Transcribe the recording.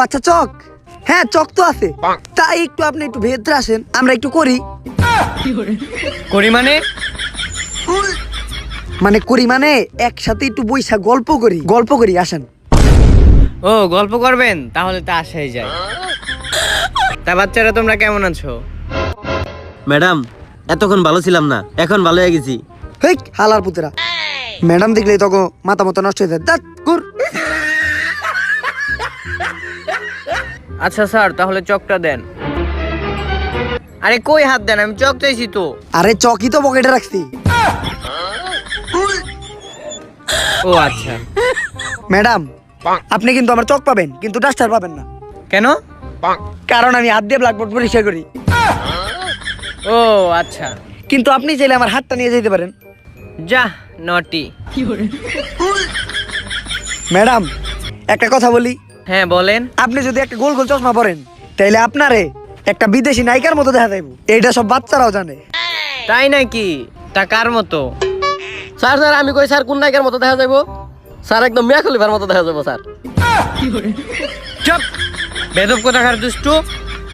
আচ্ছা চক, হ্যাঁ চক তো আছে, তাই একটু আপনি একটু ভেতরে আসেন, আমরা একটু করি। করি মানে? মানে করি মানে একসাথে একটু বইসা গল্প করি আসেন। ও গল্প করবেন, তাহলে তো আসাই যায়। তা বাচ্চারা তোমরা কেমন আছো? ম্যাডাম এতক্ষণ ভালো ছিলাম না, এখন ভালো হয়ে গেছি। হেই হালার পুতেরা, ম্যাডাম দেখলে তখন মাথা মতো নষ্ট হয়ে যায়। দাঁত ঘুর। আচ্ছা স্যার, তাহলে চকটা দেন। আরে কই হাত দেন, আমি চক চাইছি তো। আরে চকই তো পকেটে রাখছি। ও আচ্ছা। ম্যাডাম আপনি কিন্তু আমার চক পাবেন, কিন্তু ডাস্টার পাবেন না। কেন? কারণ আমি হাত দিয়ে ব্ল্যাকবোর্ড পরিষ্কার করি। ও আচ্ছা। কিন্তু আপনি চাইলে আমার হাতটা নিয়ে যেতে পারেন। যা নটি। ম্যাডাম একটা কথা বলি, হ্যাঁ বলেন। আপনি যদি একটা গোল গোল চশমা পরেন, তাইলে আপনারে একটা বিদেশি নায়িকার মতো দেখা যাইব। এইটা সব বাচ্চারাও জানে। তাই নাকি? তা কার মতো? স্যার স্যার আমি কই স্যার কোন নায়িকার মতো দেখা যাবো? স্যার একদম মিয়া খলিফার মতো দেখা যাবো স্যার। চুপ! বেদব কোথাকার দুষ্টু।